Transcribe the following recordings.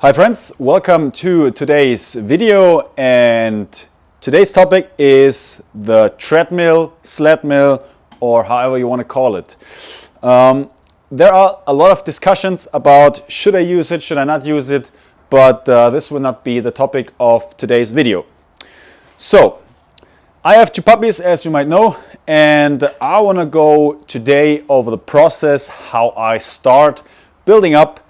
Hi friends, welcome to today's video, and today's topic is the treadmill, sled mill, or however you want to call it. There are a lot of discussions about should I use it, should I not use it, but this will not be the topic of today's video. So, I have two puppies, as you might know, and I want to go today over the process how I start building up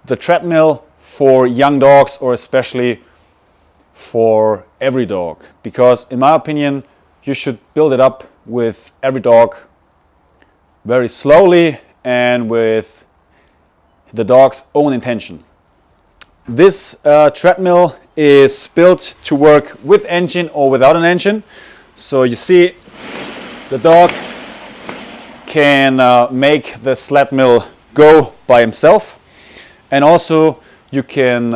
the treadmill for young dogs, or especially for every dog, because in my opinion you should build it up with every dog very slowly and with the dog's own intention. This treadmill is built to work with engine or without an engine. So you see the dog can make the sled mill go by himself, and also you can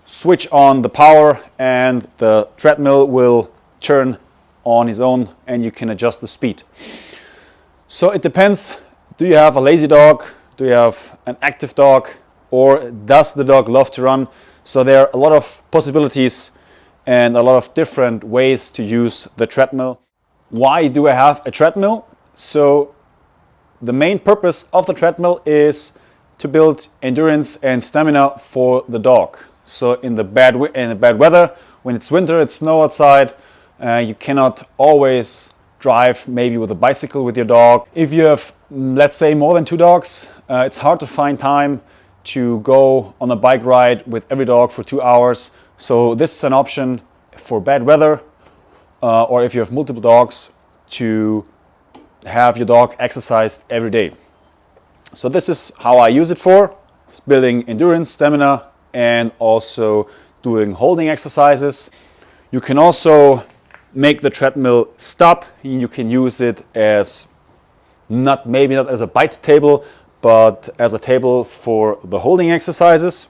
switch on the power and the treadmill will turn on his own and you can adjust the speed. So it depends, do you have a lazy dog, do you have an active dog, or does the dog love to run? So there are a lot of possibilities and a lot of different ways to use the treadmill. Why do I have a treadmill? So the main purpose of the treadmill is to build endurance and stamina for the dog. So in the bad weather, when it's winter, it's snow outside, you cannot always drive maybe with a bicycle with your dog. If you have, let's say, more than two dogs, it's hard to find time to go on a bike ride with every dog for 2 hours. So this is an option for bad weather, or if you have multiple dogs, to have your dog exercised every day. So this is how I use it for building endurance, stamina, and also doing holding exercises. You can also make the treadmill stop. You can use it as maybe not as a bite table, but as a table for the holding exercises.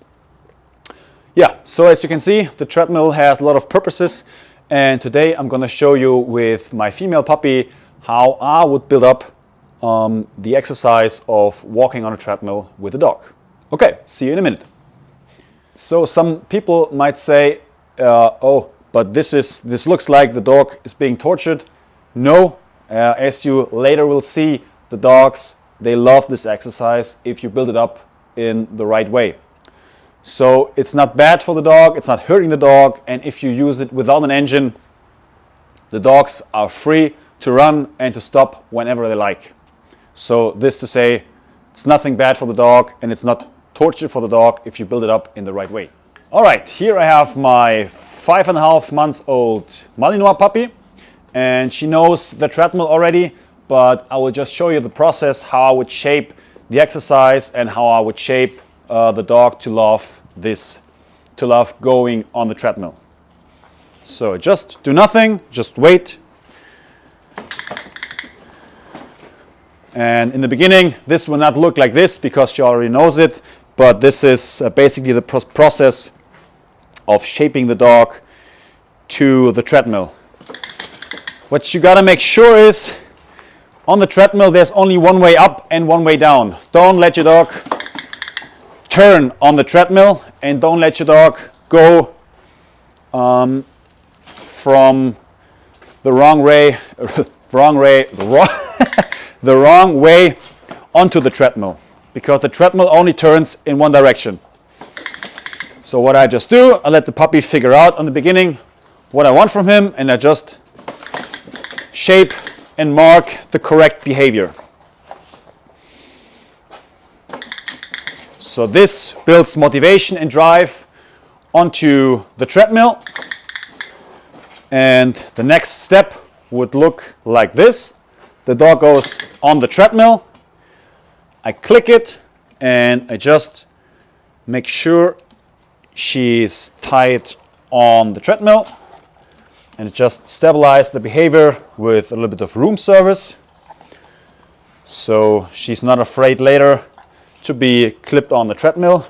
Yeah, so as you can see, the treadmill has a lot of purposes, and today I'm going to show you with my female puppy how I would build up the exercise of walking on a treadmill with a dog. Okay, see you in a minute. So some people might say, oh, but this looks like the dog is being tortured. No, as you later will see, the dogs, they love this exercise if you build it up in the right way. So it's not bad for the dog, it's not hurting the dog, and if you use it without an engine, the dogs are free to run and to stop whenever they like. So this to say, it's nothing bad for the dog and it's not torture for the dog if you build it up in the right way. All right, here I have my 5.5 months old malinois puppy, and she knows the treadmill already, but I will just show you the process, how I would shape the exercise and how I would shape the dog to love going on the treadmill. So just do nothing, just wait. And in the beginning, this will not look like this because she already knows it, but this is basically the process of shaping the dog to the treadmill. What you gotta make sure is, on the treadmill, there's only one way up and one way down. Don't let your dog turn on the treadmill, and don't let your dog go from the wrong way onto the treadmill, because the treadmill only turns in one direction. So what I just do, I let the puppy figure out on the beginning what I want from him, and I just shape and mark the correct behavior. So this builds motivation and drive onto the treadmill, and the next step would look like this. The dog goes on the treadmill, I click it, and I just make sure she's tied on the treadmill, and just stabilize the behavior with a little bit of room service, so she's not afraid later to be clipped on the treadmill.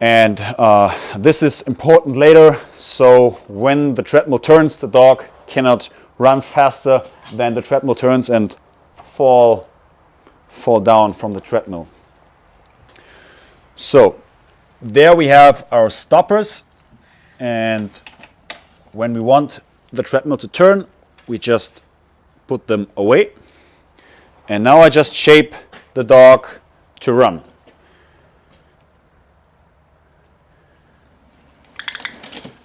And this is important later, so when the treadmill turns, the dog cannot run faster than the treadmill turns and fall down from the treadmill. So there we have our stoppers, and when we want the treadmill to turn, we just put them away. And now I just shape the dog to run.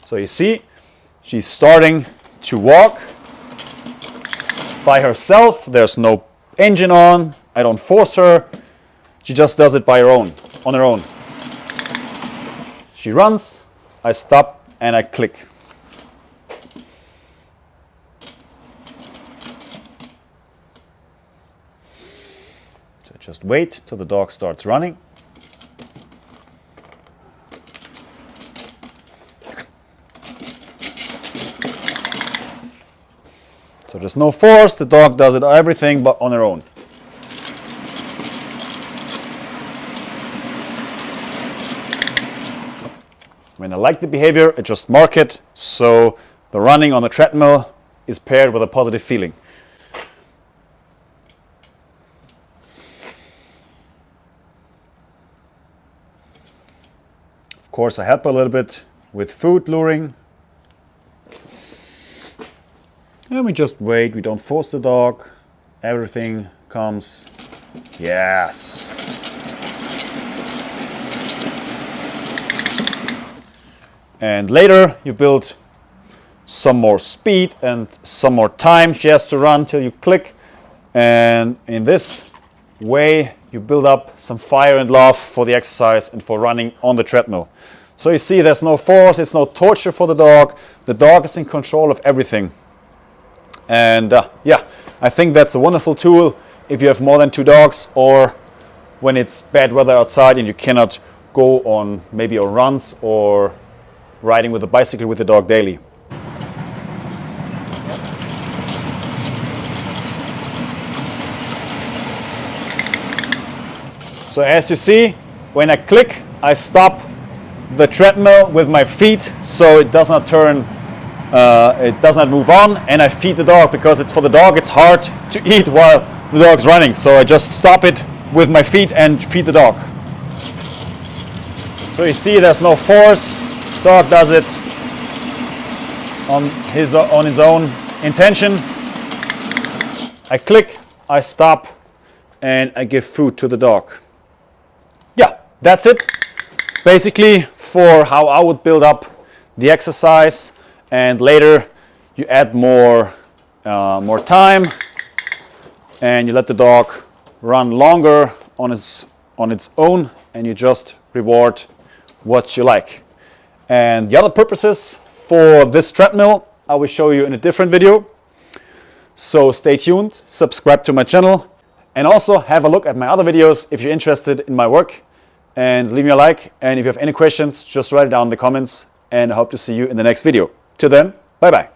So you see, she's starting to walk by herself. There's no engine on. I don't force her. She just does it by her own, on her own. She runs, I stop, and I click. So just wait till the dog starts running. So there's no force, the dog does it everything but on her own. When I like the behavior, I just mark it, so the running on the treadmill is paired with a positive feeling. Of course, I help a little bit with food luring. And we just wait, we don't force the dog. Everything comes. Yes. And later you build some more speed and some more time she has to run till you click. And in this way you build up some fire and love for the exercise and for running on the treadmill. So you see there's no force, it's no torture for the dog. The dog is in control of everything. And yeah, I think that's a wonderful tool if you have more than 2 dogs, or when it's bad weather outside and you cannot go on maybe on runs or riding with a bicycle with the dog daily. So as you see, when I click, I stop the treadmill with my feet so it does not turn, it does not move on, and I feed the dog because it's for the dog, it's hard to eat while the dog's running. So I just stop it with my feet and feed the dog. So you see there's no force. Dog does it on his own intention. I click, I stop, and I give food to the dog. Yeah, that's it. Basically for how I would build up the exercise, and later you add more time and you let the dog run longer on its own, and you just reward what you like. And the other purposes for this treadmill I will show you in a different video. So stay tuned, subscribe to my channel, and also have a look at my other videos if you're interested in my work, and leave me a like. And if you have any questions, just write it down in the comments, and I hope to see you in the next video. Till then, bye bye.